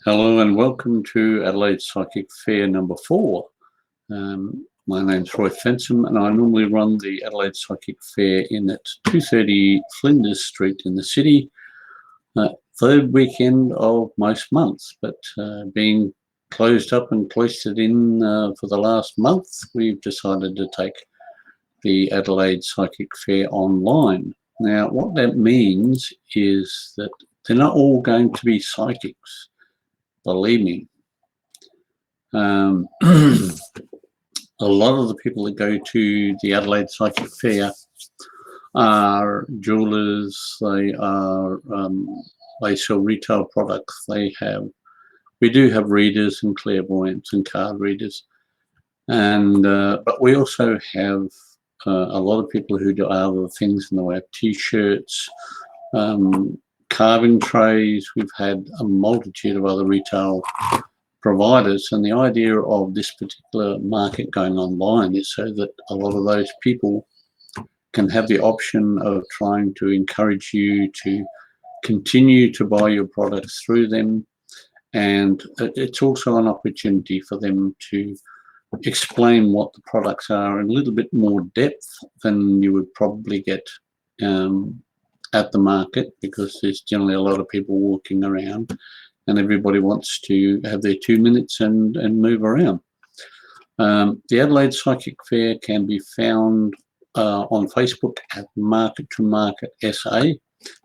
Hello and welcome to Adelaide Psychic Fair number 4. My name's Roy Fensom and I normally run the Adelaide Psychic Fair in at 230 Flinders Street in the city, third weekend of most months, but being closed up and cloistered in for the last month, we've decided to take the Adelaide Psychic Fair online. Now, what that means is that they're not all going to be psychics. Believe me, a lot of the people that go to the Adelaide Psychic Fair are jewelers. They sell retail products. We do have readers and clairvoyants and card readers, and but we also have a lot of people who do other things in the way of T-shirts. Carving trays. We've had a multitude of other retail providers, and the idea of this particular market going online is so that a lot of those people can have the option of trying to encourage you to continue to buy your products through them, and it's also an opportunity for them to explain what the products are in a little bit more depth than you would probably get at the market, because there's generally a lot of people walking around and everybody wants to have their 2 minutes and move around. The Adelaide Psychic Fair can be found on Facebook at Market to Market SA.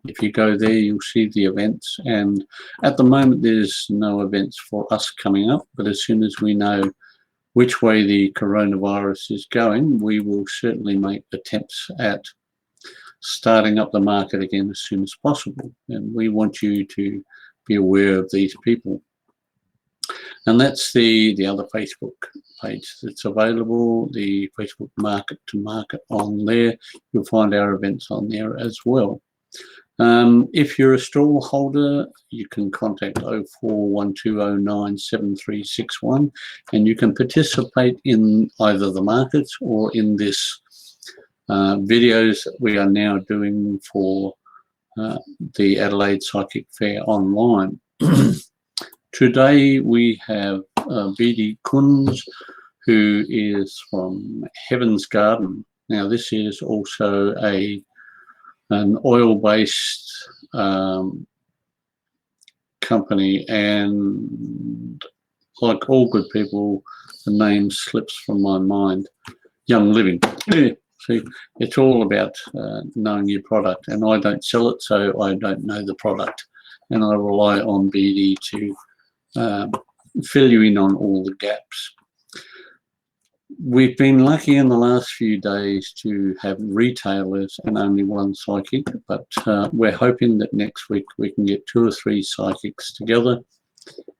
If you go there, you'll see the events, and at the moment there's no events for us coming up, but as soon as we know which way the coronavirus is going, we will certainly make attempts at starting up the market again as soon as possible, and we want you to be aware of these people. And that's the other Facebook page that's available, the Facebook Market to Market. On there you'll find our events on there as well. If you're a stall holder, you can contact 0412097361 and you can participate in either the markets or in this videos that we are now doing for the Adelaide Psychic Fair online. Today we have Beady Kunz, who is from Heaven's Garden. Now this is also an oil-based company, and like all good people, the name slips from my mind. Young Living. Yeah. See, it's all about knowing your product, and I don't sell it, so I don't know the product, and I rely on Beady to fill you in on all the gaps. We've been lucky in the last few days to have retailers and only one psychic, but we're hoping that next week we can get 2 or 3 psychics together,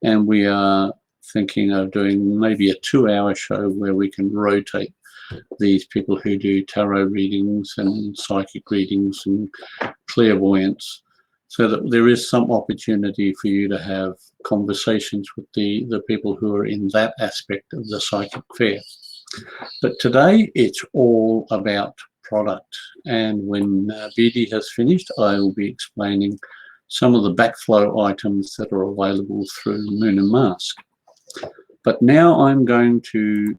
and we are thinking of doing maybe a 2-hour show where we can rotate these people who do tarot readings and psychic readings and clairvoyance, so that there is some opportunity for you to have conversations with the people who are in that aspect of the psychic fair. But today it's all about product, and when Beady has finished, I will be explaining some of the backflow items that are available through Moon and Mask. But now I'm going to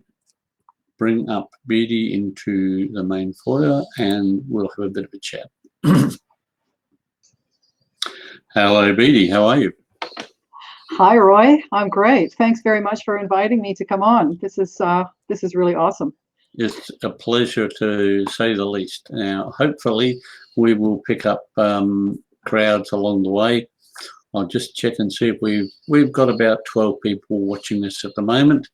bring up Beady into the main foyer and we'll have a bit of a chat. Hello Beady, how are you? Hi Roy, I'm great. Thanks very much for inviting me to come on. This is really awesome. It's a pleasure, to say the least. Now hopefully we will pick up crowds along the way. I'll just check and see if we've got about 12 people watching this at the moment.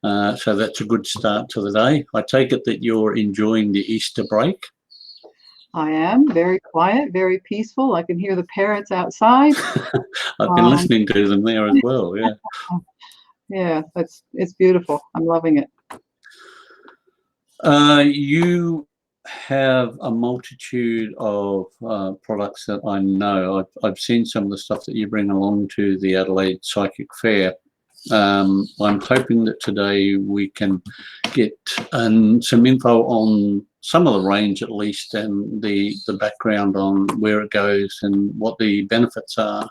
So that's a good start to the day. I take it that you're enjoying the Easter break? I am. Very quiet, very peaceful. I can hear the parrots outside. I've been listening to them there as well, yeah. Yeah, it's beautiful. I'm loving it. You have a multitude of products that I know. I've seen some of the stuff that you bring along to the Adelaide Psychic Fair. I'm hoping that today we can get some info on some of the range at least, and the background on where it goes and what the benefits are.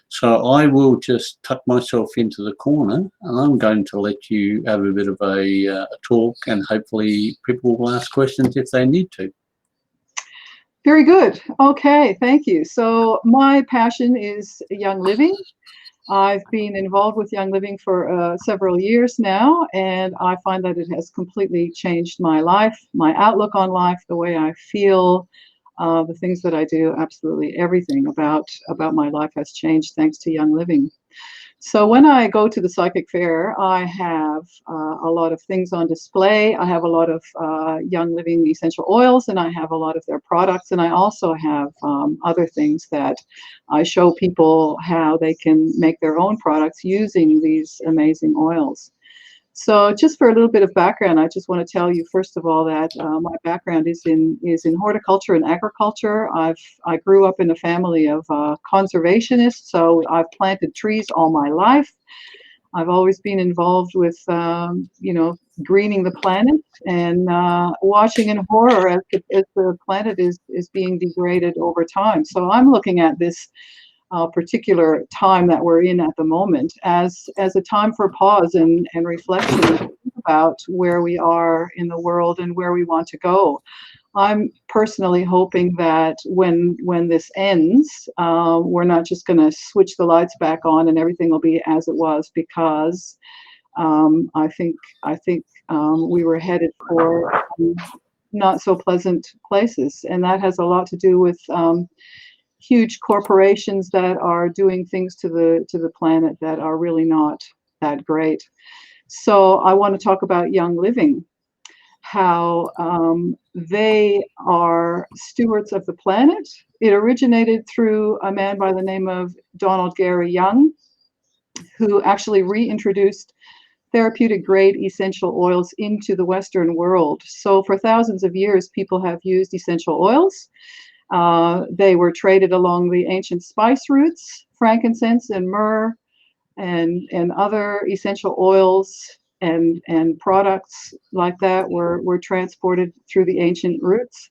So I will just tuck myself into the corner, and I'm going to let you have a bit of a talk, and hopefully people will ask questions if they need to. Very good. Okay, thank you. So my passion is Young Living. I've been involved with Young Living for several years now, and I find that it has completely changed my life, my outlook on life, the way I feel, the things that I do. Absolutely everything about my life has changed thanks to Young Living. So when I go to the psychic fair, I have a lot of things on display. I have a lot of Young Living essential oils, and I have a lot of their products. And I also have other things that I show people how they can make their own products using these amazing oils. So just for a little bit of background, I just want to tell you first of all that my background is in horticulture and agriculture. I grew up in a family of conservationists, so I've planted trees all my life. I've always been involved with greening the planet and watching in horror as the planet is being degraded over time. So I'm looking at this particular time that we're in at the moment as a time for pause and reflection about where we are in the world and where we want to go. I'm personally hoping that when this ends, we're not just going to switch the lights back on and everything will be as it was, because I think we were headed for not so pleasant places, and that has a lot to do with huge corporations that are doing things to the planet that are really not that great. So I want to talk about Young Living, how they are stewards of the planet. It originated through a man by the name of Donald Gary Young, who actually reintroduced therapeutic grade essential oils into the Western world. So for thousands of years, people have used essential oils. They were traded along the ancient spice routes. Frankincense and myrrh and other essential oils and products like that were transported through the ancient routes.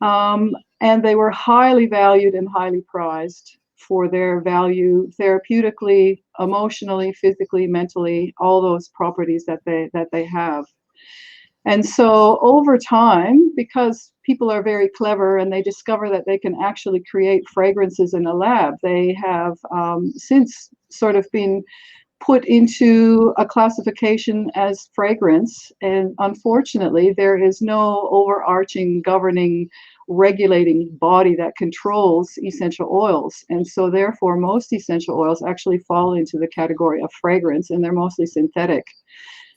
And they were highly valued and highly prized for their value therapeutically, emotionally, physically, mentally, all those properties that they have. And so over time, because people are very clever and they discover that they can actually create fragrances in a lab, they have since sort of been put into a classification as fragrance. And unfortunately, there is no overarching, governing, regulating body that controls essential oils. And so therefore, most essential oils actually fall into the category of fragrance, and they're mostly synthetic.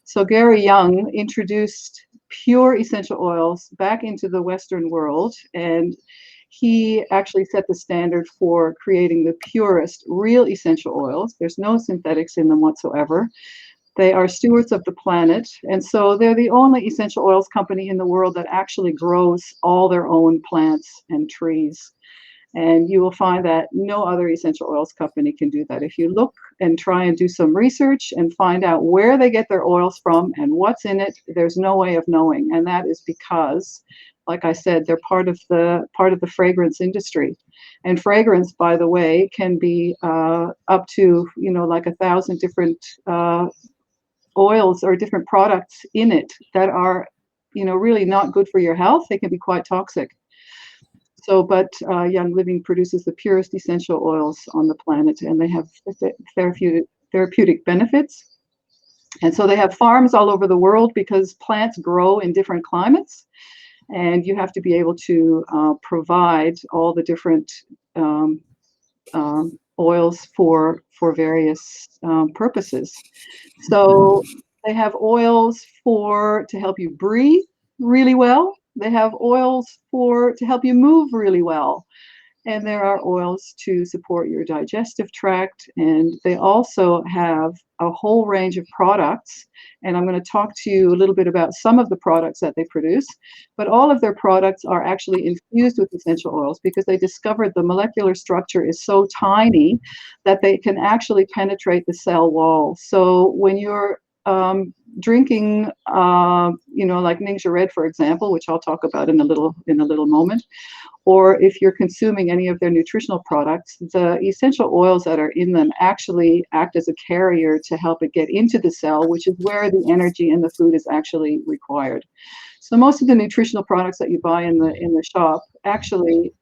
So Gary Young introduced pure essential oils back into the Western world, and he actually set the standard for creating the purest real essential oils. There's no synthetics in them whatsoever. They are stewards of the planet, and so they're the only essential oils company in the world that actually grows all their own plants and trees. And you will find that no other essential oils company can do that. If you look and try and do some research and find out where they get their oils from and what's in it, there's no way of knowing. And that is because, like I said, they're part of the fragrance industry. And fragrance, by the way, can be up to like 1,000 different oils or different products in it that are really not good for your health. They can be quite toxic. So, but Young Living produces the purest essential oils on the planet, and they have therapeutic benefits. And so they have farms all over the world because plants grow in different climates, and you have to be able to provide all the different oils for various purposes. So they have oils to help you breathe really well. They have oils to help you move really well. And there are oils to support your digestive tract. And they also have a whole range of products. And I'm going to talk to you a little bit about some of the products that they produce. But all of their products are actually infused with essential oils because they discovered the molecular structure is so tiny that they can actually penetrate the cell wall. So when you're drinking, like Ningxia Red, for example, which I'll talk about in a little moment, or if you're consuming any of their nutritional products, the essential oils that are in them actually act as a carrier to help it get into the cell, which is where the energy in the food is actually required. So most of the nutritional products that you buy in the shop actually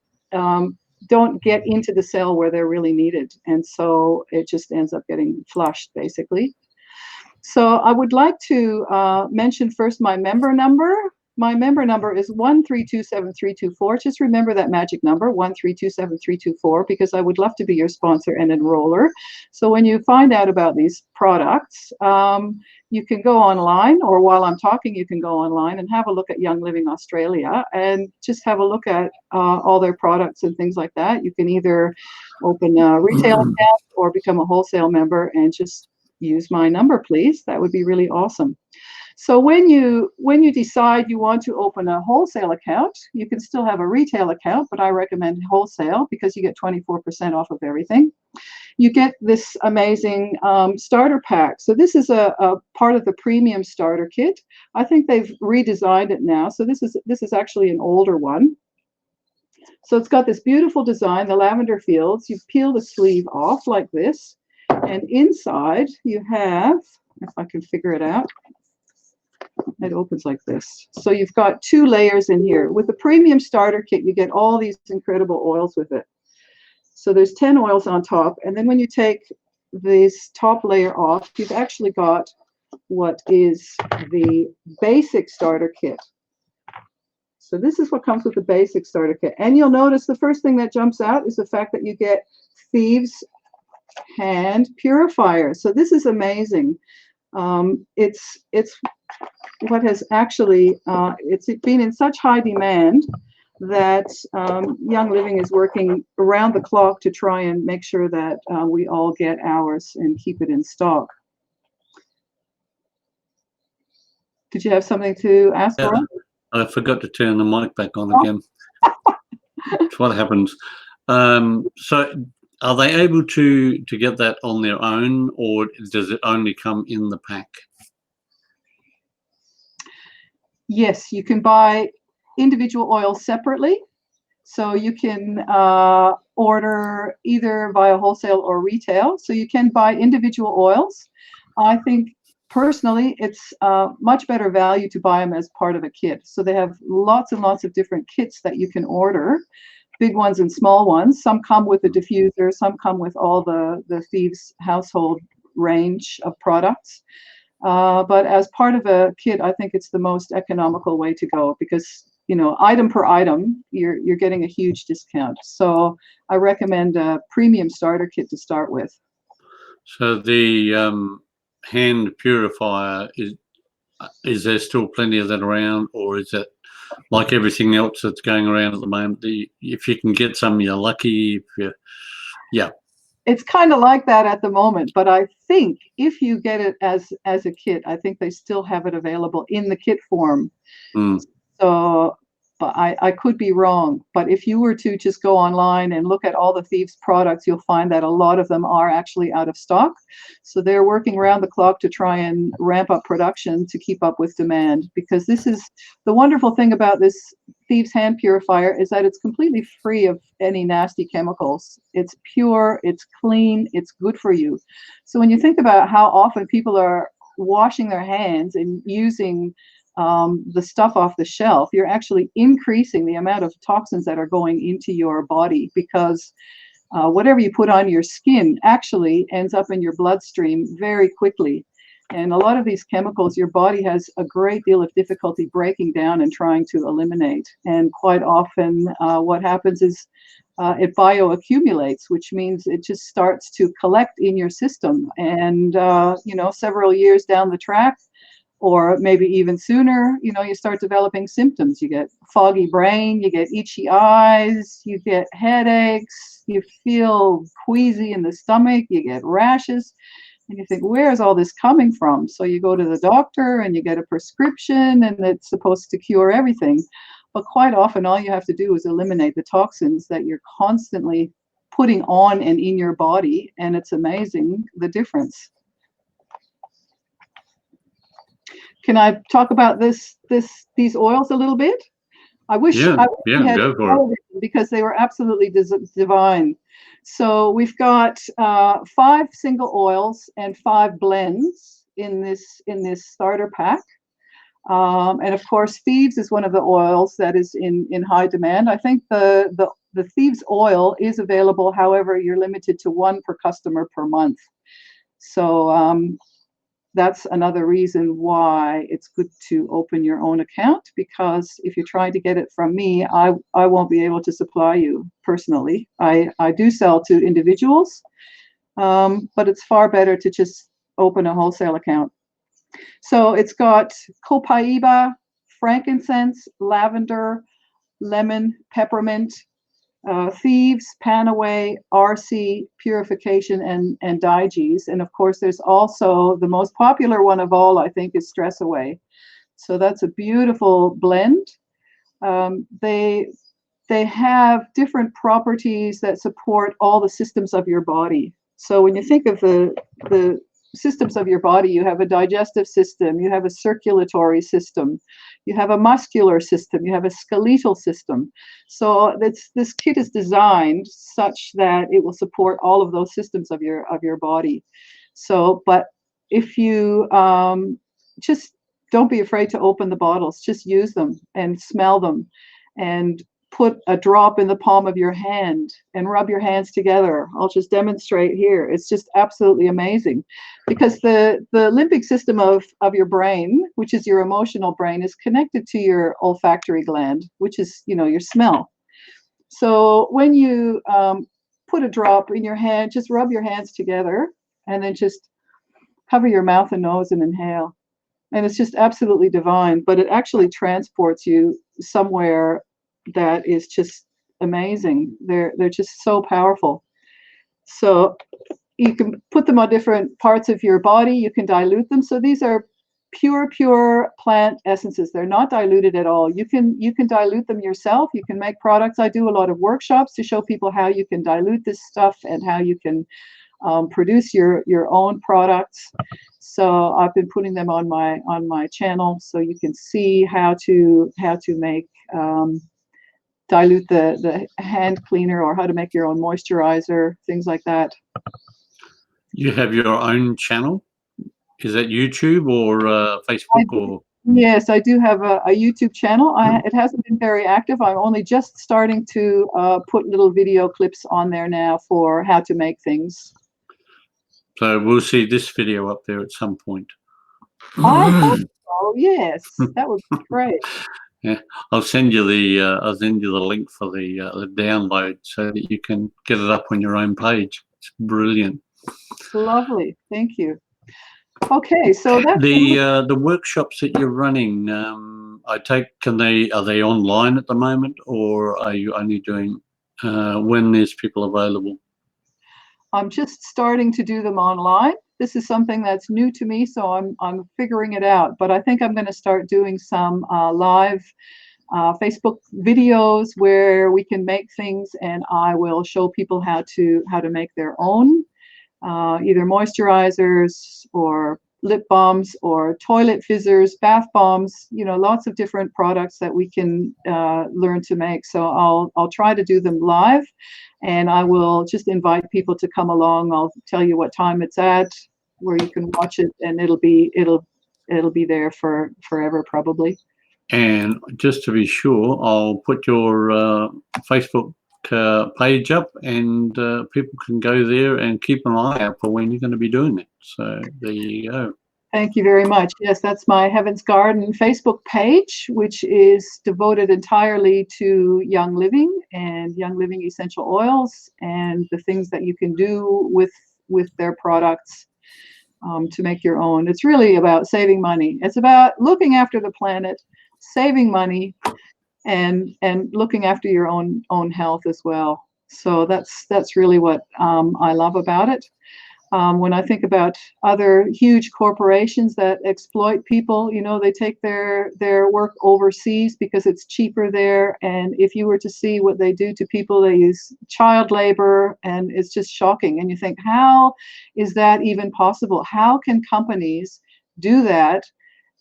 don't get into the cell where they're really needed, and so it just ends up getting flushed, basically. So I would like to mention first my member number. My member number is 1327324. Just remember that magic number, 1327324, because I would love to be your sponsor and enroller. So when you find out about these products, you can go online, or while I'm talking, you can go online and have a look at Young Living Australia and just have a look at all their products and things like that. You can either open a retail account or become a wholesale member and just use my number, please. That would be really awesome. So when you decide you want to open a wholesale account, you can still have a retail account, but I recommend wholesale because you get 24% off of everything. You get this amazing starter pack. So this is a part of the premium starter kit. I think they've redesigned it now. So this is actually an older one. So it's got this beautiful design, the lavender fields. You peel the sleeve off like this, and inside you have, if I can figure it out, it opens like this. So you've got 2 layers in here. With the premium starter kit, you get all these incredible oils with it. So there's 10 oils on top. And then when you take this top layer off, you've actually got what is the basic starter kit. So this is what comes with the basic starter kit. And you'll notice the first thing that jumps out is the fact that you get Thieves Hand Purifier. So this is amazing. It's what has actually, it's been in such high demand that Young Living is working around the clock to try and make sure that we all get ours and keep it in stock. Did you have something to ask for? I forgot to turn the mic back on again. That's what happens. So are they able to get that on their own, or does it only come in the pack? Yes, you can buy individual oils separately. So you can order either via wholesale or retail. So you can buy individual oils. I think personally it's much better value to buy them as part of a kit. So they have lots and lots of different kits that you can order, big ones and small ones. Some come with a diffuser, some come with all the Thieves household range of products. But as part of a kit, I think it's the most economical way to go because, you know, item per item, you're getting a huge discount. So I recommend a premium starter kit to start with. So the hand purifier, is there still plenty of that around, or is it like everything else that's going around at the moment? If you can get some, you're lucky. Yeah. It's kind of like that at the moment, but I think if you get it as a kit, I think they still have it available in the kit form. So, but I could be wrong. But if you were to just go online and look at all the Thieves products, you'll find that a lot of them are actually out of stock. So they're working around the clock to try and ramp up production to keep up with demand, because this is the wonderful thing about this Thieves hand purifier is that it's completely free of any nasty chemicals. It's pure, it's clean, it's good for you. So when you think about how often people are washing their hands and using the stuff off the shelf, you're actually increasing the amount of toxins that are going into your body, because whatever you put on your skin actually ends up in your bloodstream very quickly. And a lot of these chemicals, your body has a great deal of difficulty breaking down and trying to eliminate. And quite often what happens is it bioaccumulates, which means it just starts to collect in your system. And, you know, several years down the track, or maybe even sooner, you know, you start developing symptoms. You get foggy brain, you get itchy eyes, you get headaches, you feel queasy in the stomach, you get rashes, and you think, where is all this coming from? So you go to the doctor and you get a prescription and it's supposed to cure everything. But quite often all you have to do is eliminate the toxins that you're constantly putting on and in your body, and it's amazing the difference. Can I talk about these oils a little bit? I wish Yeah, we yeah, had go for it. all of them because they were absolutely divine. So we've got 5 single oils and 5 blends in this starter pack. And of course, Thieves is one of the oils that is in high demand. I think the Thieves oil is available. However, you're limited to 1 per customer per month. So that's another reason why it's good to open your own account, because if you're trying to get it from me, I won't be able to supply you personally. I do sell to individuals, but it's far better to just open a wholesale account. So it's got copaiba, frankincense, lavender, lemon, peppermint, Thieves, Panaway, RC, Purification, and Diges. And of course, there's also the most popular one of all, I think, is Stress Away. So that's a beautiful blend. They have different properties that support all the systems of your body. So when you think of the systems of your body, you have a digestive system, you have a circulatory system, you have a muscular system, you have a skeletal system. So this kit is designed such that it will support all of those systems of your body. So, but if you just don't be afraid to open the bottles, just use them and smell them, and put a drop in the palm of your hand and rub your hands together. I'll just demonstrate here. It's just absolutely amazing, because the limbic system of your brain, which is your emotional brain, is connected to your olfactory gland, which is, your smell. So when you put a drop in your hand, just rub your hands together and then just cover your mouth and nose and inhale. And it's just absolutely divine, but it actually transports you somewhere that is just amazing. They're just so powerful. So you can put them on different parts of your body. You can dilute them. So these are pure plant essences. They're not diluted at all. You can dilute them yourself. You can make products. I do a lot of workshops to show people how you can dilute this stuff and how you can produce your own products. So I've been putting them on my channel, so you can see how to make dilute the hand cleaner, or how to make your own moisturizer, things like that. You have your own channel? Is that YouTube or Facebook or? Yes, I do have a YouTube channel. It hasn't been very active. I'm only just starting to put little video clips on there now for how to make things. So we'll see this video up there at some point. I hope so. Yes, that would be great. Yeah, I'll send you the link for the download so that you can get it up on your own page. It's brilliant. Lovely, thank you. Okay, so that's the workshops that you're running. I take, are they online at the moment, or are you only doing when there's people available? I'm just starting to do them online. This is something that's new to me, so I'm figuring it out. But I think I'm going to start doing some live Facebook videos where we can make things, and I will show people how to make their own either moisturizers or lip balms or toilet fizzers, bath bombs. Lots of different products that we can learn to make. So I'll try to do them live, and I will just invite people to come along. I'll tell you what time it's at, where you can watch it, and it'll be there for forever probably. And just to be sure, I'll put your Facebook page up, and people can go there and keep an eye out for when you're going to be doing it. So there you go. Thank you very much. Yes, that's my Heaven's Garden Facebook page, which is devoted entirely to Young Living and Young Living essential oils and the things that you can do with their products to make your own. It's really about saving money. It's about looking after the planet, saving money, and looking after your own health as well. So that's really what I love about it. When I think about other huge corporations that exploit people, they take their work overseas because it's cheaper there. And if you were to see what they do to people, they use child labor, and it's just shocking. And you think, how is that even possible? How can companies do that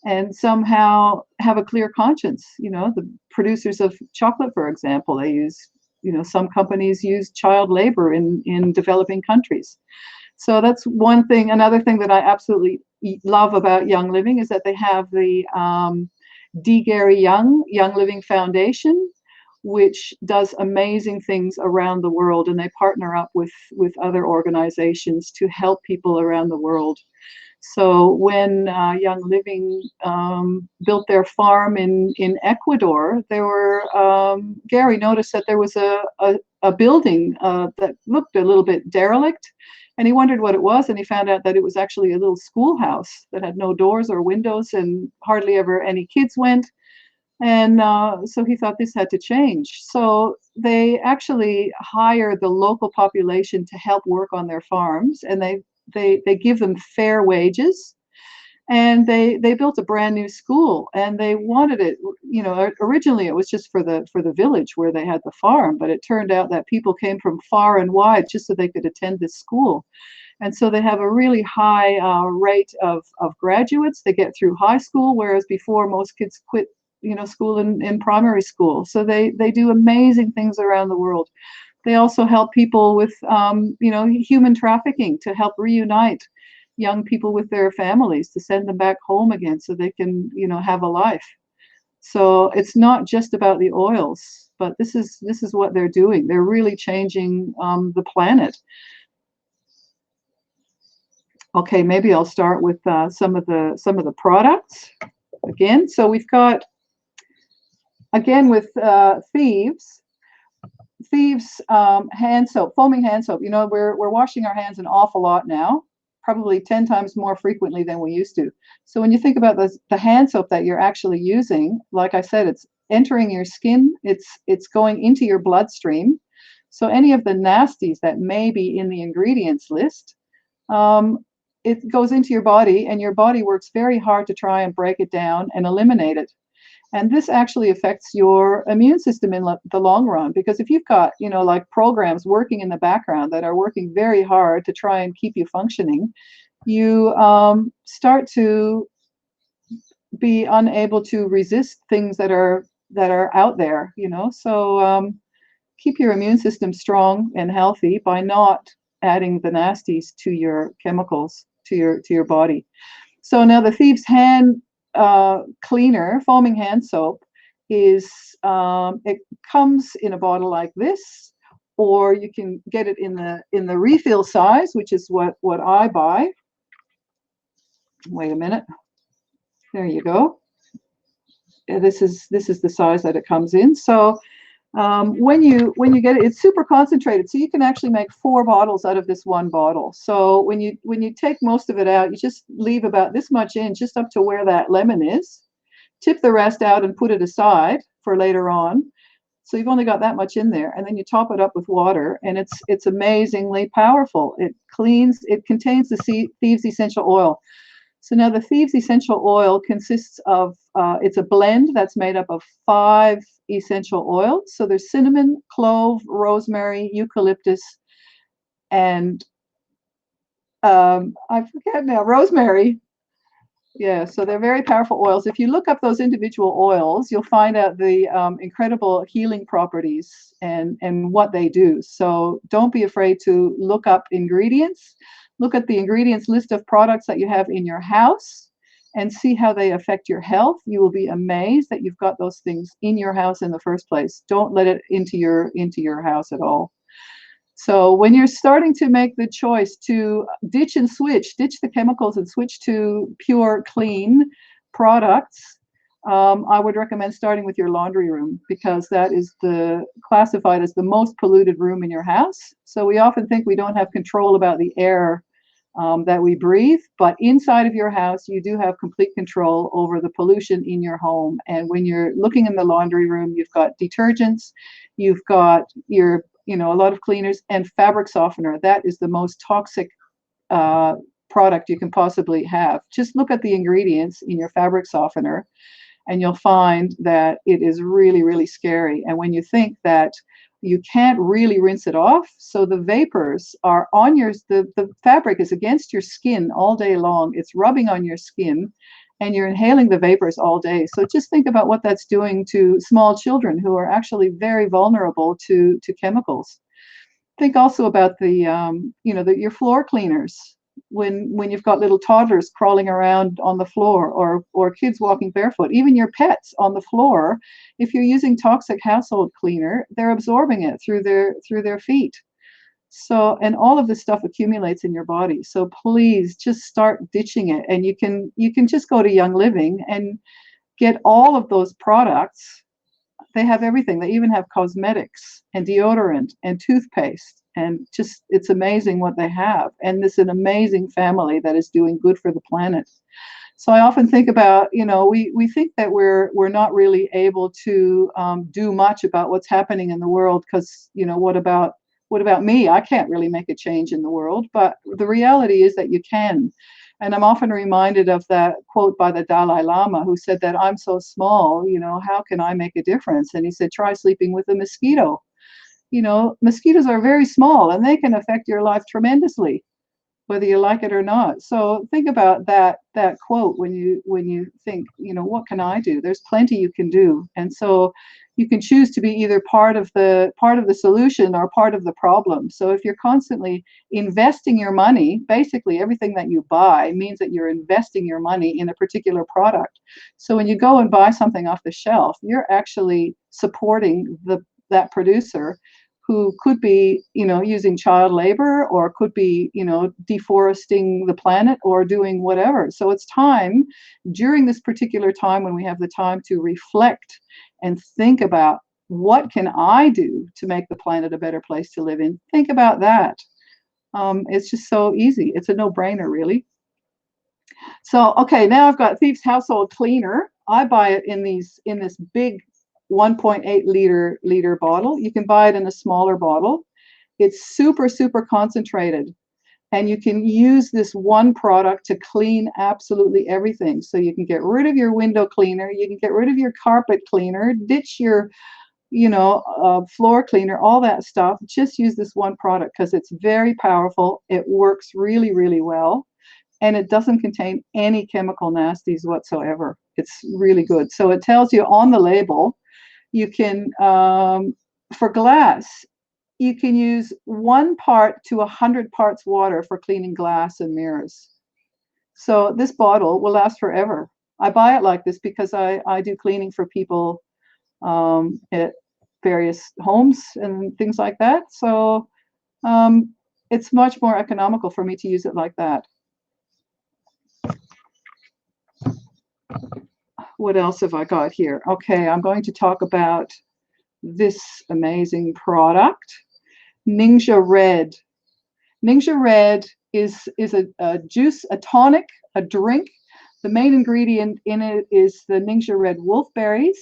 and somehow have a clear conscience. The producers of chocolate, for example, they use, some companies use child labor in developing countries. So that's one thing. Another thing that I absolutely love about Young Living is that they have the D. Gary Young Living Foundation, which does amazing things around the world, and they partner up with other organizations to help people around the world. So when Young Living built their farm in Ecuador, Gary noticed that there was a building that looked a little bit derelict, and he wondered what it was, and he found out that it was actually a little schoolhouse that had no doors or windows, and hardly ever any kids went. And so he thought this had to change. So they actually hire the local population to help work on their farms, and they give them fair wages. And they built a brand new school, and they wanted it. Originally it was just for the village where they had the farm, but it turned out that people came from far and wide just so they could attend this school. And so they have a really high rate of graduates. They get through high school, whereas before most kids quit school in primary school. So they do amazing things around the world. They also help people with human trafficking, to help reunite young people with their families, to send them back home again so they can have a life. So it's not just about the oils, but this is what they're doing. They're really changing the planet. Okay, maybe I'll start with some of the products again. So we've got, again, with Thieves hand soap, foaming hand soap. We're washing our hands an awful lot now, probably 10 times more frequently than we used to. So when you think about the hand soap that you're actually using, like I said, it's entering your skin, it's going into your bloodstream. So any of the nasties that may be in the ingredients list, it goes into your body, and your body works very hard to try and break it down and eliminate it. And this actually affects your immune system in the long run, because if you've got, like programs working in the background that are working very hard to try and keep you functioning, you start to be unable to resist things that are out there, So keep your immune system strong and healthy by not adding the nasties to your chemicals, to your body. So now the Thieves hand cleaner, foaming hand soap, is it comes in a bottle like this, or you can get it in the refill size, which is what I buy. Wait a minute. There you go. This is the size that it comes in. So when you get it, it's super concentrated, so you can actually make 4 bottles out of this one bottle. So when you take most of it out, you just leave about this much in, just up to where that lemon is. Tip the rest out and put it aside for later on. So you've only got that much in there, and then you top it up with water, and it's amazingly powerful. It contains the Thieves essential oil. So now the Thieves essential oil consists of, it's a blend that's made up of 5 essential oils. So there's cinnamon, clove, rosemary, eucalyptus, and I forget now, rosemary. Yeah, so they're very powerful oils. If you look up those individual oils, you'll find out the incredible healing properties and what they do. So don't be afraid to look up ingredients. Look at the ingredients list of products that you have in your house and see how they affect your health. You will be amazed that you've got those things in your house in the first place. Don't let it into your house at all. So when you're starting to make the choice to ditch the chemicals and switch to pure, clean products, I would recommend starting with your laundry room, because that is classified as the most polluted room in your house. So we often think we don't have control about the air that we breathe, but inside of your house, you do have complete control over the pollution in your home. And when you're looking in the laundry room, you've got detergents, you've got a lot of cleaners and fabric softener. That is the most toxic product you can possibly have. Just look at the ingredients in your fabric softener, and you'll find that it is really, really scary. And when you think that you can't really rinse it off, so the vapors are on the fabric is against your skin all day long. It's rubbing on your skin, and you're inhaling the vapors all day. So just think about what that's doing to small children who are actually very vulnerable to chemicals. Think also about your floor cleaners when you've got little toddlers crawling around on the floor, or kids walking barefoot, even your pets on the floor. If you're using toxic household cleaner, they're absorbing it through their feet. So, and all of this stuff accumulates in your body. So please just start ditching it. And you can just go to Young Living and get all of those products. They have everything. They even have cosmetics and deodorant and toothpaste, and just, it's amazing what they have. And this is an amazing family that is doing good for the planet. So I often think about, we think that we're not really able to do much about what's happening in the world, because, what about me? I can't really make a change in the world. But the reality is that you can. And I'm often reminded of that quote by the Dalai Lama, who said that I'm so small, how can I make a difference? And he said, try sleeping with a mosquito. Mosquitoes are very small and they can affect your life tremendously, whether you like it or not. So think about that quote when you think, what can I do? There's plenty you can do. And so you can choose to be either part of the solution or part of the problem. So if you're constantly investing your money, basically everything that you buy means that you're investing your money in a particular product. So when you go and buy something off the shelf, you're actually supporting that producer, who could be, using child labor, or could be, deforesting the planet, or doing whatever. So it's time, during this particular time when we have the time to reflect and think about, what can I do to make the planet a better place to live in? Think about that. It's just so easy. It's a no-brainer, really. So, okay, now I've got Thieves Household Cleaner. I buy it in this big 1.8 liter bottle. You can buy it in a smaller bottle. It's super, super concentrated. And you can use this one product to clean absolutely everything. So you can get rid of your window cleaner, you can get rid of your carpet cleaner, ditch your, floor cleaner, all that stuff. Just use this one product because it's very powerful. It works really, really well. And it doesn't contain any chemical nasties whatsoever. It's really good. So it tells you on the label, you can, for glass, you can use 1 part to 100 parts water for cleaning glass and mirrors. So this bottle will last forever. I buy it like this because I do cleaning for people at various homes and things like that. So it's much more economical for me to use it like that. What else have I got here? Okay, I'm going to talk about this amazing product, Ninja Red. Ninja Red is a juice, a tonic, a drink. The main ingredient in it is the Ninja Red wolfberries,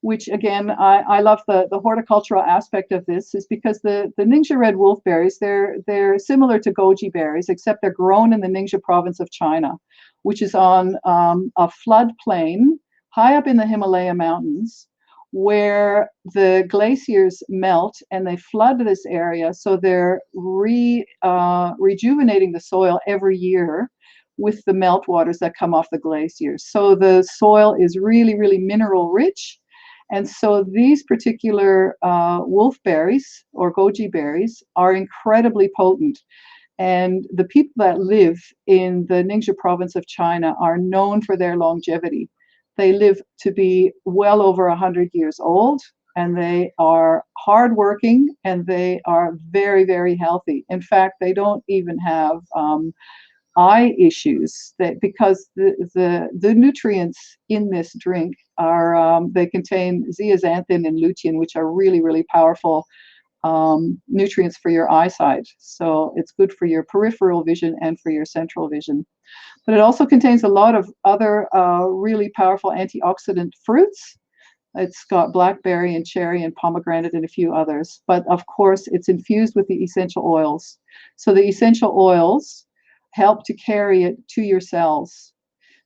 which again, I love the horticultural aspect of this, is because the Ninja Red wolfberries, they're similar to goji berries, except they're grown in the Ningxia province of China, which is on a floodplain high up in the Himalaya mountains, where the glaciers melt and they flood this area. So they're rejuvenating the soil every year with the meltwaters that come off the glaciers. So the soil is really, really mineral rich. And so these particular wolfberries or goji berries are incredibly potent. And the people that live in the Ningxia province of China are known for their longevity. They live to be well over 100 years old, and they are hardworking, and they are very, very healthy. In fact, they don't even have eye issues, because the nutrients in this drink are, they contain zeaxanthin and lutein, which are really, really powerful nutrients for your eyesight. So it's good for your peripheral vision and for your central vision. But it also contains a lot of other really powerful antioxidant fruits. It's got blackberry and cherry and pomegranate and a few others. But of course, it's infused with the essential oils. So the essential oils help to carry it to your cells.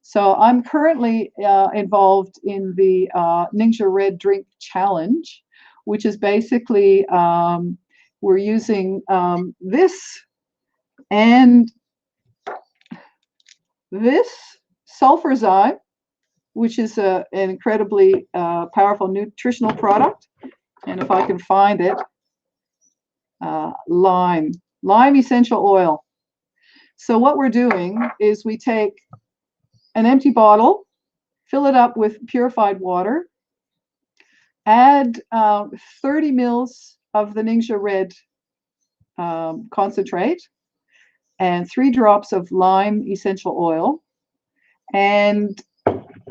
So I'm currently involved in the Ningxia Red Drink Challenge, which is basically we're using this and this sulfurzyme which is an incredibly powerful nutritional product. And if I can find it, lime essential oil. So what we're doing is we take an empty bottle, fill it up with purified water, add 30 mils of the Ningxia Red concentrate and 3 drops of lime essential oil, and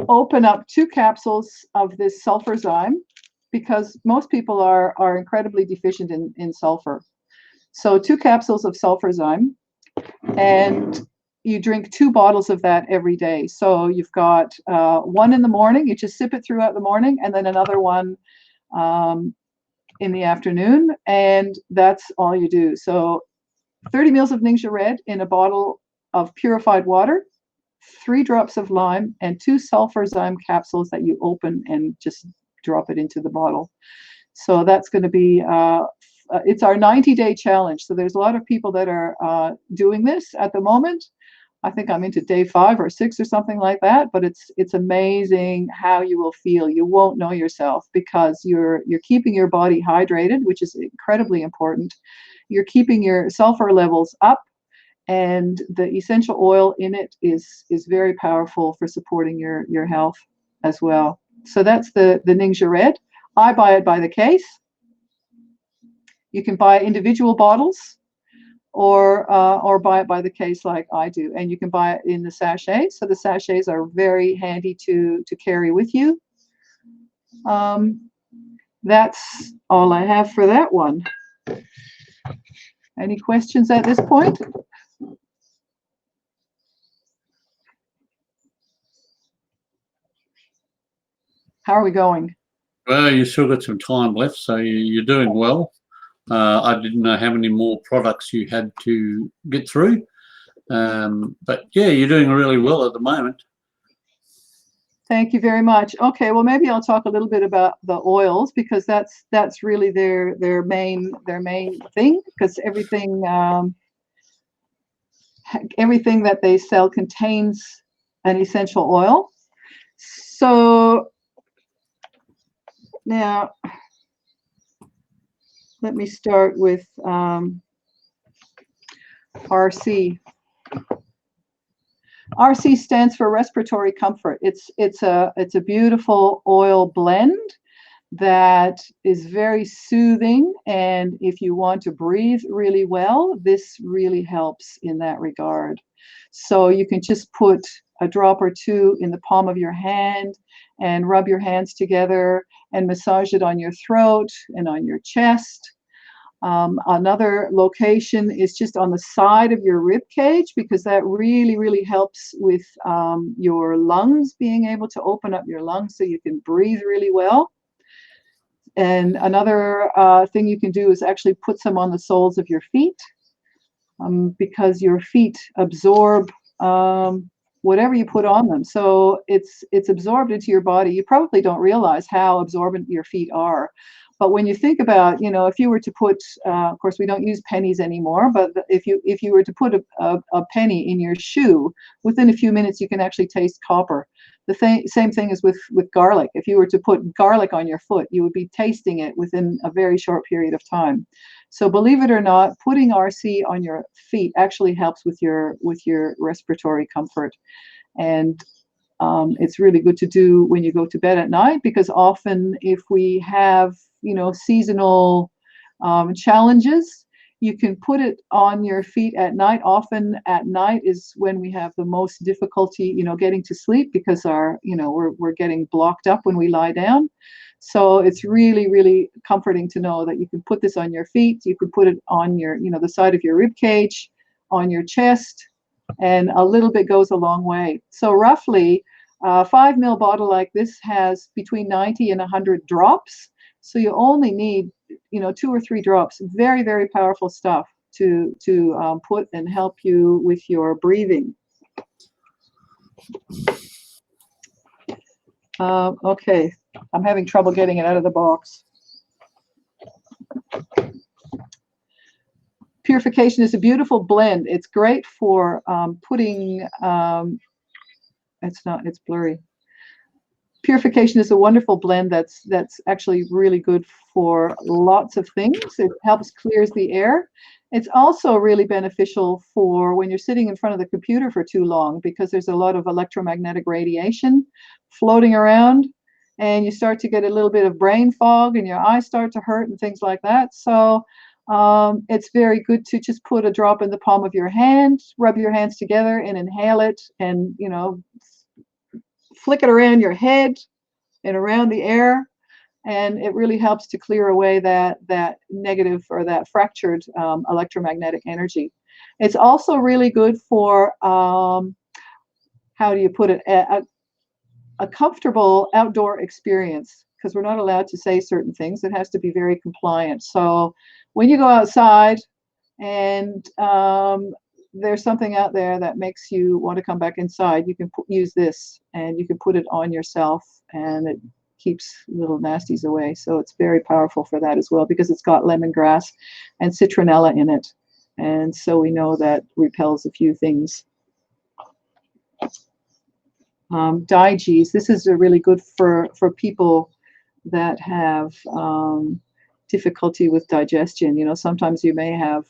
open up 2 capsules of this sulfurzyme, because most people are incredibly deficient in sulfur. So 2 capsules of sulfurzyme, and you drink 2 bottles of that every day. So you've got one in the morning, you just sip it throughout the morning, and then another one in the afternoon, and that's all you do. So 30 mils of Ningxia Red in a bottle of purified water, 3 drops of lime, and 2 sulfurzyme capsules that you open and just drop it into the bottle. So that's going to be, it's our 90-day challenge. So there's a lot of people that are doing this at the moment. I think I'm into day 5 or 6 or something like that, but it's amazing how you will feel. You won't know yourself, because you're keeping your body hydrated, which is incredibly important. You're keeping your sulfur levels up, and the essential oil in it is very powerful for supporting your health as well. So that's the Ningxia Red. I buy it by the case. You can buy individual bottles, or buy it by the case like I do, and you can buy it in the sachets. So the sachets are very handy to carry with you. That's all I have for that one. Any questions at this point? How are we going? Well, you still got some time left, so you're doing well. I didn't know how many more products you had to get through, but yeah, you're doing really well at the moment. Thank you very much. Okay, well, maybe I'll talk a little bit about the oils, because that's really their main thing, because everything that they sell contains an essential oil. So now let me start with RC. RC stands for respiratory comfort. It's a beautiful oil blend that is very soothing, and if you want to breathe really well, this really helps in that regard. So you can just put a drop or 2 in the palm of your hand and rub your hands together and massage it on your throat and on your chest. Another location is just on the side of your rib cage, because that really helps with your lungs, being able to open up your lungs so you can breathe really well. And another thing you can do is actually put some on the soles of your feet, because your feet absorb whatever you put on them. So it's absorbed into your body. You probably don't realize how absorbent your feet are. But when you think about, if you were to put, of course, we don't use pennies anymore, but if you were to put a penny in your shoe, within a few minutes you can actually taste copper. The same thing is with garlic. If you were to put garlic on your foot, you would be tasting it within a very short period of time. So believe it or not, putting RC on your feet actually helps with your respiratory comfort. And it's really good to do when you go to bed at night, because often if we have seasonal challenges, you can put it on your feet at night. Often at night is when we have the most difficulty, getting to sleep, because we're getting blocked up when we lie down. So it's really comforting to know that you can put this on your feet. You can put it on your, the side of your rib cage, on your chest, and a little bit goes a long way. So roughly a 5 ml bottle like this has between 90 and 100 drops. So you only need, 2 or 3 drops. Very powerful stuff to put and help you with your breathing. Okay, I'm having trouble getting it out of the box. Purification is a beautiful blend. It's great for putting, it's blurry. Purification is a wonderful blend that's actually really good for lots of things. It helps clears the air. It's also really beneficial for when you're sitting in front of the computer for too long, because there's a lot of electromagnetic radiation floating around, and you start to get a little bit of brain fog and your eyes start to hurt and things like that. So it's very good to just put a drop in the palm of your hand, rub your hands together and inhale it, and flick it around your head and around the air, and it really helps to clear away that negative or that fractured electromagnetic energy. It's also really good for how do you put it, a comfortable outdoor experience, because we're not allowed to say certain things. It has to be very compliant. So when you go outside and there's something out there that makes you want to come back inside, you can use this, and you can put it on yourself, and it keeps little nasties away. So it's very powerful for that as well, because it's got lemongrass and citronella in it, and so we know that repels a few things. Digees, this is really good for people that have difficulty with digestion. Sometimes you may have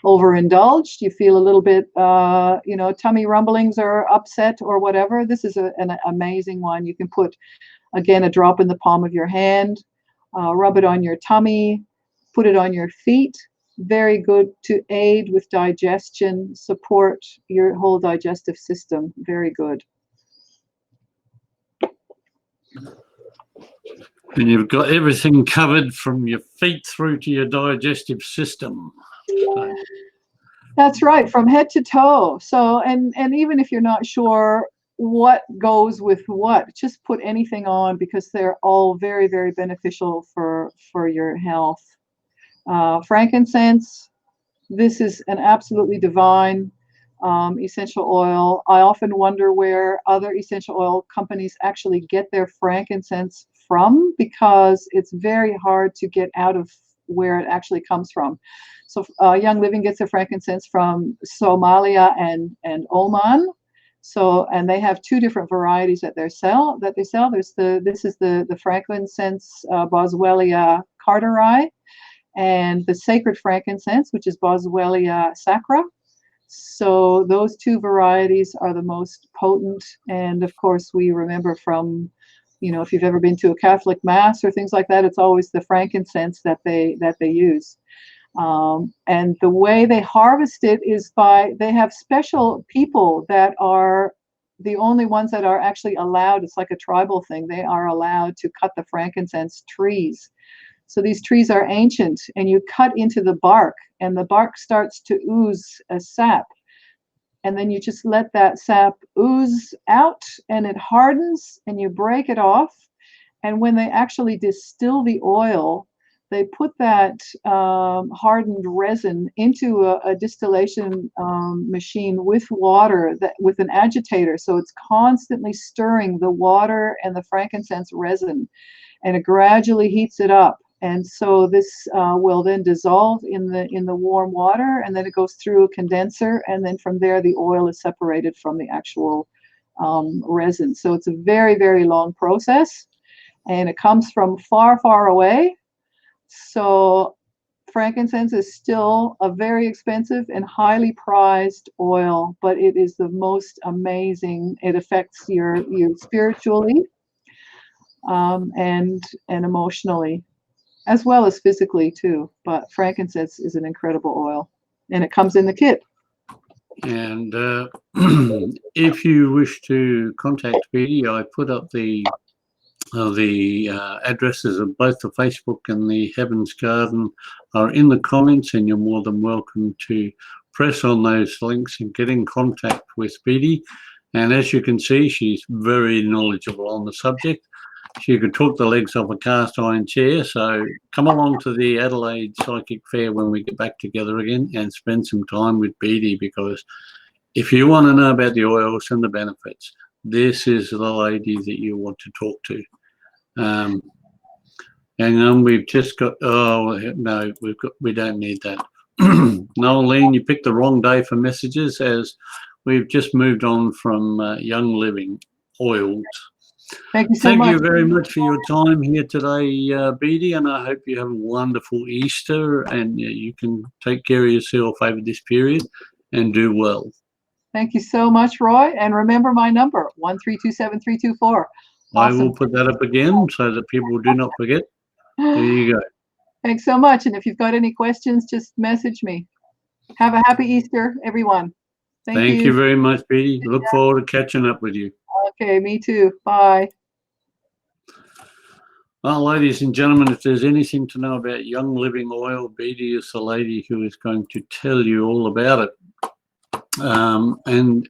overindulged, you feel a little bit tummy rumblings or upset or whatever. This is an amazing one. You can put, again, a drop in the palm of your hand, rub it on your tummy, put it on your feet. Very good to aid with digestion, support your whole digestive system. Very good. And you've got everything covered from your feet through to your digestive system. So. That's right, from head to toe. So, and even if you're not sure what goes with what, just put anything on, because they're all very, very beneficial for your health. Frankincense, this is an absolutely divine essential oil. I often wonder where other essential oil companies actually get their frankincense from, because it's very hard to get out of where it actually comes from. So Young Living gets their frankincense from Somalia and Oman. So, and they have two different varieties that they sell. This is the frankincense Boswellia carteri, and the sacred frankincense, which is Boswellia sacra. So those two varieties are the most potent. And of course, we remember from, if you've ever been to a Catholic mass or things like that, it's always the frankincense that they use. And the way they harvest it is they have special people that are the only ones that are actually allowed. It's like a tribal thing. They are allowed to cut the frankincense trees. So these trees are ancient, and you cut into the bark, and the bark starts to ooze a sap. And then you just let that sap ooze out, and it hardens, and you break it off. And when they actually distill the oil, they put that hardened resin into a distillation machine with water, with an agitator. So it's constantly stirring the water and the frankincense resin, and it gradually heats it up. And so this will then dissolve in the warm water, and then it goes through a condenser, and then from there the oil is separated from the actual resin. So it's a very, very long process, and it comes from far, far away. So frankincense is still a very expensive and highly prized oil, but it is the most amazing. It affects you spiritually and emotionally, as well as physically too. But frankincense is an incredible oil, and it comes in the kit. And if you wish to contact Beady, I put up the addresses of both the Facebook and the Heaven's Garden are in the comments, and you're more than welcome to press on those links and get in contact with Beady. And as you can see, she's very knowledgeable on the subject. She could talk the legs off a cast iron chair. So come along to the Adelaide Psychic Fair when we get back together again, and spend some time with Beady, because if you want to know about the oils and the benefits, this is the lady that you want to talk to. Hang on, we've just got, oh no, we don't need that. Nolene, you picked the wrong day for messages, as we've just moved on from Young Living oils. Thank you so Thank much. you very much for your time here today, Beady, and I hope you have a wonderful Easter and you can take care of yourself over this period and do well. Thank you so much, Roy. And remember my number, 1327324. I will Awesome. put that up again so that people do not forget. There you go. Thanks so much. And if you've got any questions, just message me. Have a happy Easter, everyone. Thank Thank you you. very much, Beady. Look forward to catching up with you. Okay, me too. Bye. Well, ladies and gentlemen, if there's anything to know about Young Living Oil, Beady is the lady who is going to tell you all about it. And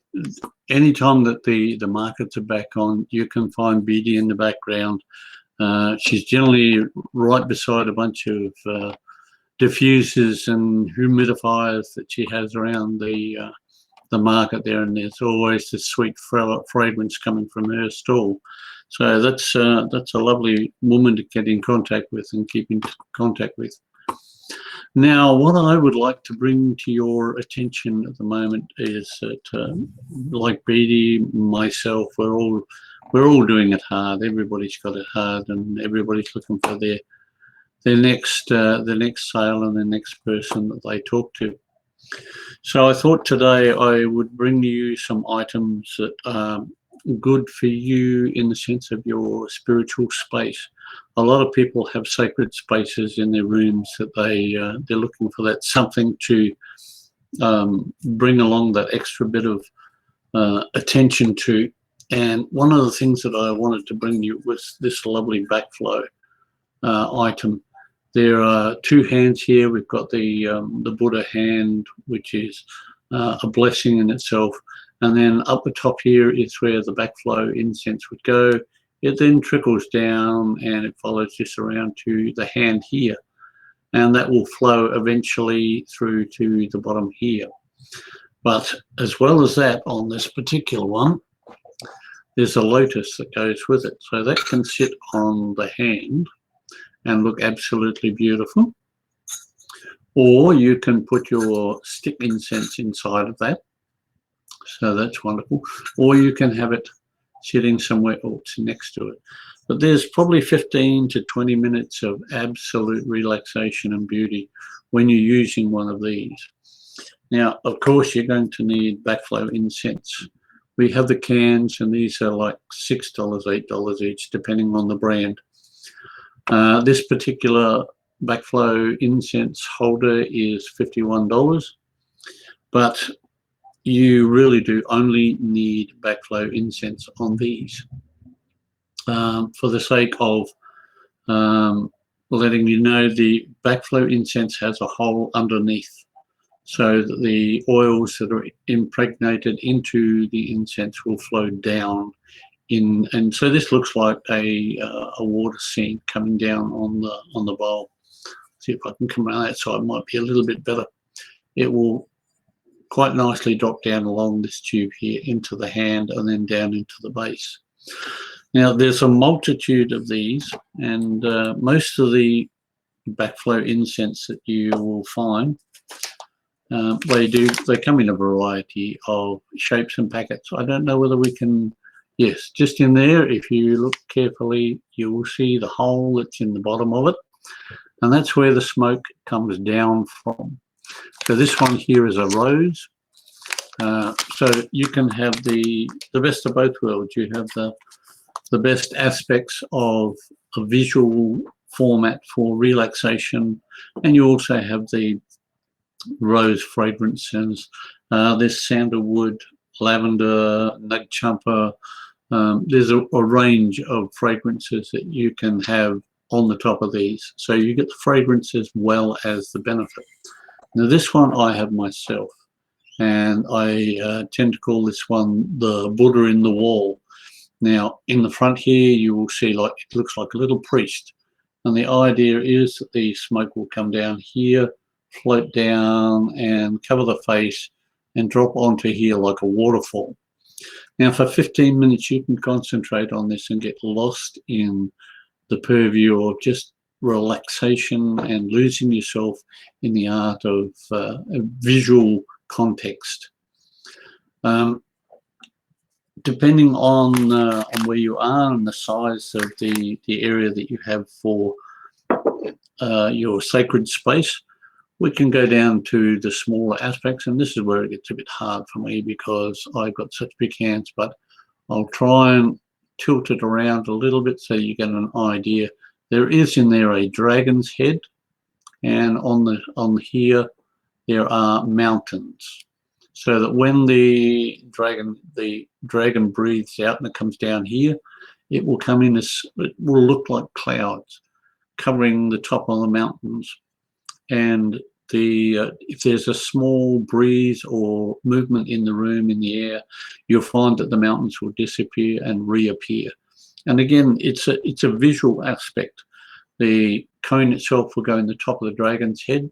anytime that the markets are back on, you can find Beady in the background. She's generally right beside a bunch of diffusers and humidifiers that she has around the market there, and there's always this sweet fragrance coming from her stall. So that's a lovely woman to get in contact with and keep in contact with. Now, what I would like to bring to your attention at the moment is that, like Beady, myself, we're all doing it hard. Everybody's got it hard, and everybody's looking for their next sale and the next person that they talk to. So I thought today I would bring you some items that are good for you in the sense of your spiritual space. A lot of people have sacred spaces in their rooms that they're looking for that something to bring along that extra bit of attention to. And one of the things that I wanted to bring you was this lovely backflow item. There are two hands here. We've got the Buddha hand, which is a blessing in itself. And then up the top here is where the backflow incense would go. It then trickles down and it follows this around to the hand here. And that will flow eventually through to the bottom here. But as well as that, on this particular one, there's a lotus that goes with it. So that can sit on the hand and look absolutely beautiful. Or you can put your stick incense inside of that. So that's wonderful. Or you can have it sitting somewhere else next to it. But there's probably 15 to 20 minutes of absolute relaxation and beauty when you're using one of these. Now, of course, you're going to need backflow incense. We have the cans, and these are like $6, $8 each, depending on the brand. This particular backflow incense holder is $51, but you really do only need backflow incense on these for the sake of letting you know the backflow incense has a hole underneath so that the oils that are impregnated into the incense will flow down in, and so this looks like a water scene coming down on the bowl. See if I can come around that side, might be a little bit better. It will quite nicely drop down along this tube here into the hand and then down into the base. Now there's a multitude of these, and most of the backflow incense that you will find, they come in a variety of shapes and packets. I don't know whether we can. Yes, just in there, if you look carefully, you will see the hole that's in the bottom of it, and that's where the smoke comes down from. So this one here is a rose. So you can have the best of both worlds. You have the best aspects of a visual format for relaxation, and you also have the rose fragrances. There's sandalwood, lavender, nug champa. There's a range of fragrances that you can have on the top of these. So you get the fragrance as well as the benefit. Now this one I have myself, and I tend to call this one the Buddha in the wall. Now in the front here you will see like it looks like a little priest, and the idea is that the smoke will come down here, float down and cover the face and drop onto here like a waterfall. Now for 15 minutes you can concentrate on this and get lost in the purview of just relaxation and losing yourself in the art of visual context. depending on where you are and the size of the area that you have for your sacred space, we can go down to the smaller aspects, and this is where it gets a bit hard for me because I've got such big hands, but I'll try and tilt it around a little bit so you get an idea. There is in there a dragon's head, and on here there are mountains, so that when the dragon breathes out and it comes down here, it will come in as, it will look like clouds covering the top of the mountains. And if there's a small breeze or movement in the room, in the air, you'll find that the mountains will disappear and reappear. And again, it's a visual aspect. The cone itself will go in the top of the dragon's head,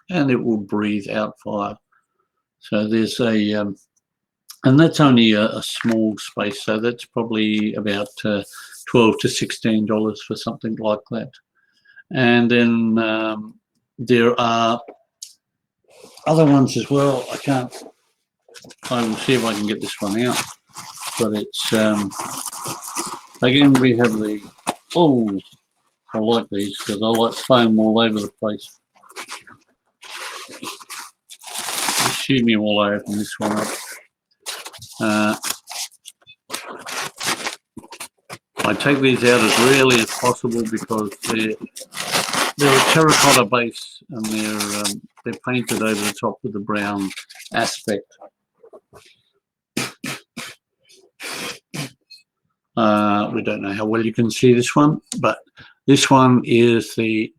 and it will breathe out fire. So there's and that's only a small space. So that's probably about $12 to $16 for something like that. And then there are other ones as well. I will see if I can get this one out. But it's, again, we have the, oh, I like these because I like foam all over the place. Excuse me while I open this one up. I take these out as rarely as possible because they're a terracotta base, and they're painted over the top with the brown aspect. We don't know how well you can see this one, but this one is the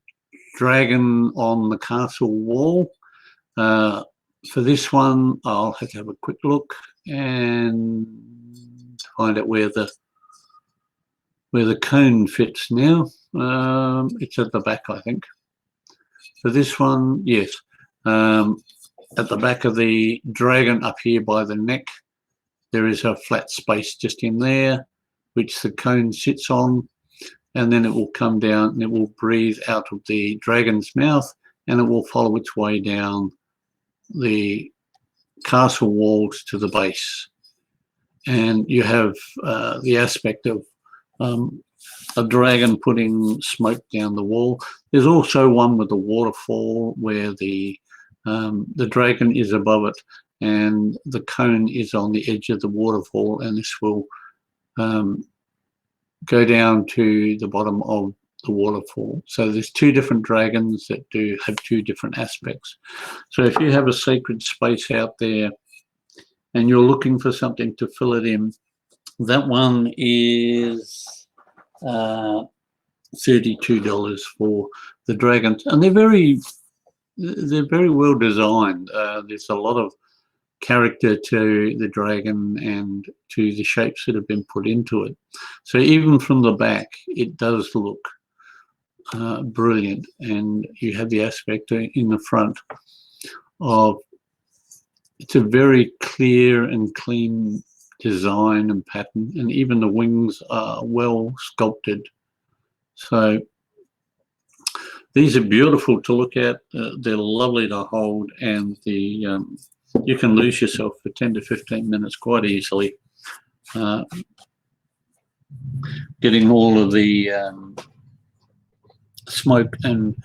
dragon on the castle wall. For this one, I'll have to have a quick look and find out where the cone fits now. It's at the back, I think. For this one, yes, at the back of the dragon up here by the neck, there is a flat space just in there, which the cone sits on, and then it will come down and it will breathe out of the dragon's mouth, and it will follow its way down the castle walls to the base. And you have the aspect of a dragon putting smoke down the wall. There's also one with a waterfall where the dragon is above it and the cone is on the edge of the waterfall, and this will go down to the bottom of the waterfall. So there's two different dragons that do have two different aspects. So if you have a sacred space out there and you're looking for something to fill it in, that one is $32 for the dragons, and they're very well designed. There's a lot of character to the dragon and to the shapes that have been put into it. So even from the back, it does look brilliant, and you have the aspect in the front of, it's a very clear and clean design and pattern, and even the wings are well sculpted. So these are beautiful to look at. They're lovely to hold, and you can lose yourself for 10 to 15 minutes quite easily, getting all of the smoke, and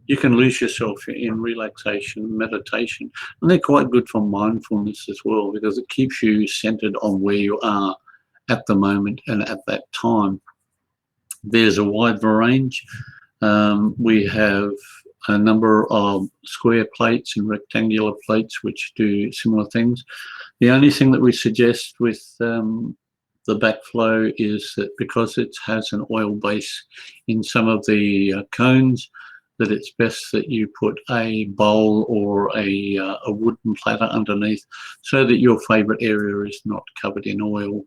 you can lose yourself in relaxation, meditation, and they're quite good for mindfulness as well, because it keeps you centered on where you are at the moment and at that time. There's a wide range. We have a number of square plates and rectangular plates which do similar things. The only thing that we suggest with the backflow is that because it has an oil base in some of the cones, that it's best that you put a bowl or a wooden platter underneath so that your favorite area is not covered in oil.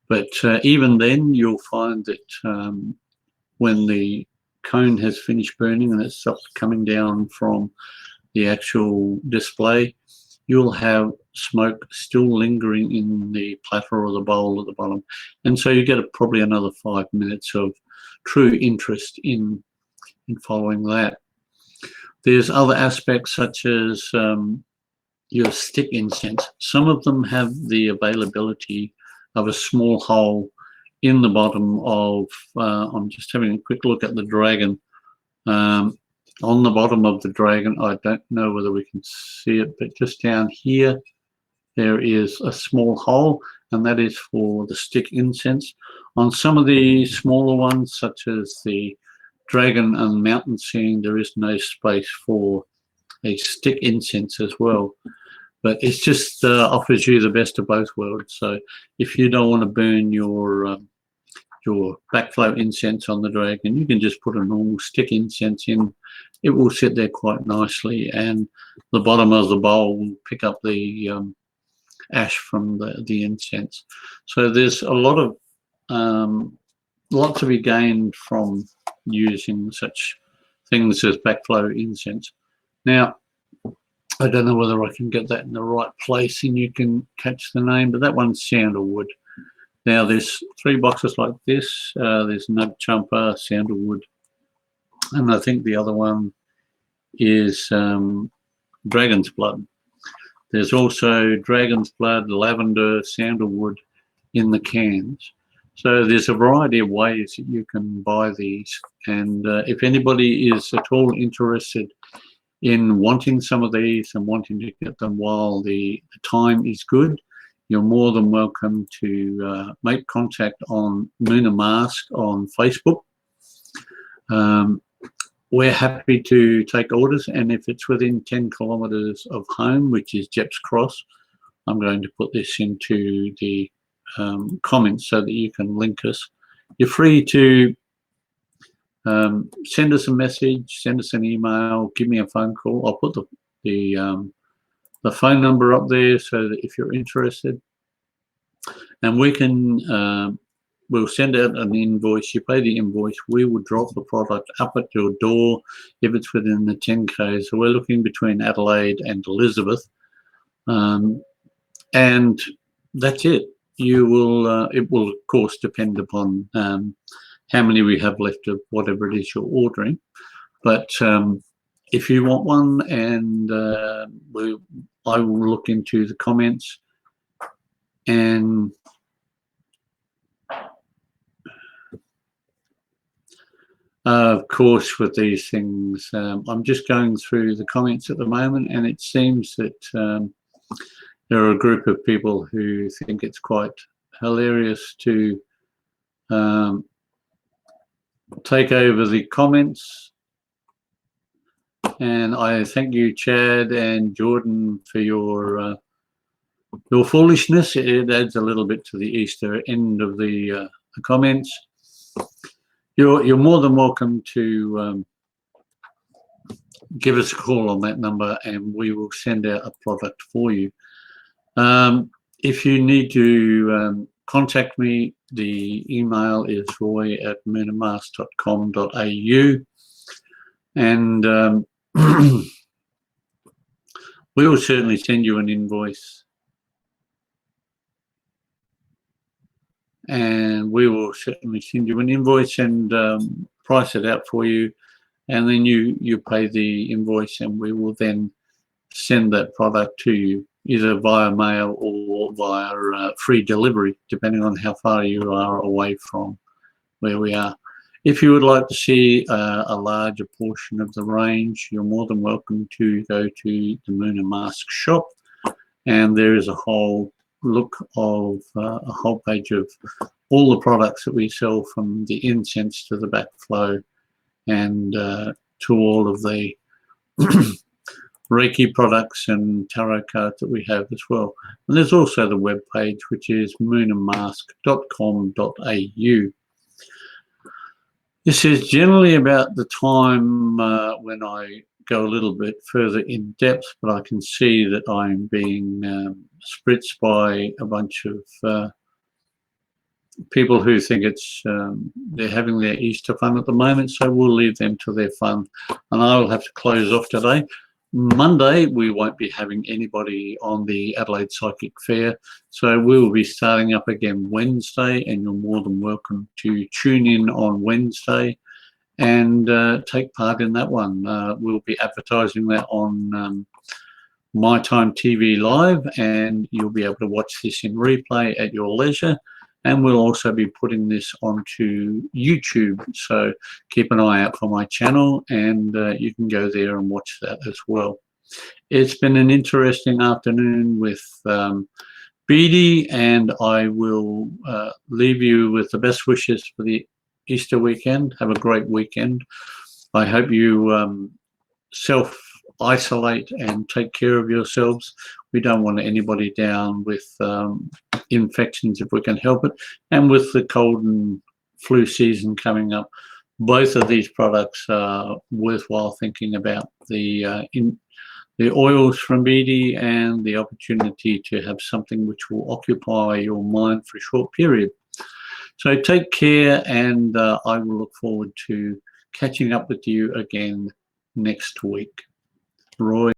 But even then, you'll find that when the cone has finished burning and it stops coming down from the actual display, you'll have smoke still lingering in the platter or the bowl at the bottom. And so you get probably another 5 minutes of true interest in following that. There's other aspects such as your stick incense. Some of them have the availability of a small hole in the bottom of, I'm just having a quick look at the dragon. On the bottom of the dragon, I don't know whether we can see it, but just down here, there is a small hole, and that is for the stick incense. On some of the smaller ones, such as the dragon and mountain scene, there is no space for a stick incense as well. But it's just offers you the best of both worlds. So if you don't want to burn your backflow incense on the dragon, you can just put a normal stick incense in. It will sit there quite nicely, and the bottom of the bowl will pick up the ash from the incense. So there's a lot to be gained from using such things as backflow incense. Now, I don't know whether I can get that in the right place and you can catch the name, but that one's sandalwood. Now there's 3 boxes like this. There's nug chumper, sandalwood, and I think the other one is dragon's blood. There's also dragon's blood, lavender, sandalwood in the cans. So there's a variety of ways that you can buy these, and if anybody is at all interested in wanting some of these and wanting to get them while the time is good, you're more than welcome to make contact on Moon and Mask on Facebook. We're happy to take orders, and if it's within 10 kilometres of home, which is Jepp's Cross, I'm going to put this into the comments so that you can link us. You're free to send us a message, send us an email, give me a phone call. I'll put the phone number up there so that if you're interested, and we can we'll send out an invoice. You pay the invoice, we will drop the product up at your door if it's within the 10k. So we're looking between Adelaide and Elizabeth, and that's it. You will it will of course depend upon how many we have left of whatever it is you're ordering, but if you want one, and I will look into the comments, and of course with these things, I'm just going through the comments at the moment, and it seems that there are a group of people who think it's quite hilarious to take over the comments. And I thank you, Chad and Jordan, for your foolishness. It adds a little bit to the Easter end of the comments. You're more than welcome to give us a call on that number, and we will send out a product for you. If you need to contact me, the email is roy@moonandmask.com.au, and we will certainly send you an invoice, and price it out for you, and then you pay the invoice, and we will then send that product to you, either via mail or via free delivery, depending on how far you are away from where we are. If you would like to see a larger portion of the range, you're more than welcome to go to the Moon and Mask shop, and there is a whole look of a whole page of all the products that we sell, from the incense to the backflow, and to all of the Reiki products and tarot cards that we have as well. And there's also the web page, which is moonandmask.com.au. This is generally about the time when I go a little bit further in depth, but I can see that I'm being spritzed by a bunch of people who think it's they're having their Easter fun at the moment, so we'll leave them to their fun, and I will have to close off today. Monday we won't be having anybody on the Adelaide Psychic Fair, so we will be starting up again Wednesday, and you're more than welcome to tune in on Wednesday and take part in that one. We'll be advertising that on My Time TV Live, and you'll be able to watch this in replay at your leisure. And we'll also be putting this onto YouTube, so keep an eye out for my channel, and you can go there and watch that as well. It's been an interesting afternoon with Beady, and I will leave you with the best wishes for the Easter weekend. Have a great weekend. I hope you self-isolate and take care of yourselves. We don't want anybody down with infections if we can help it. And with the cold and flu season coming up, both of these products are worthwhile thinking about. The oils from Beady and the opportunity to have something which will occupy your mind for a short period. So take care, and I will look forward to catching up with you again next week. Roy.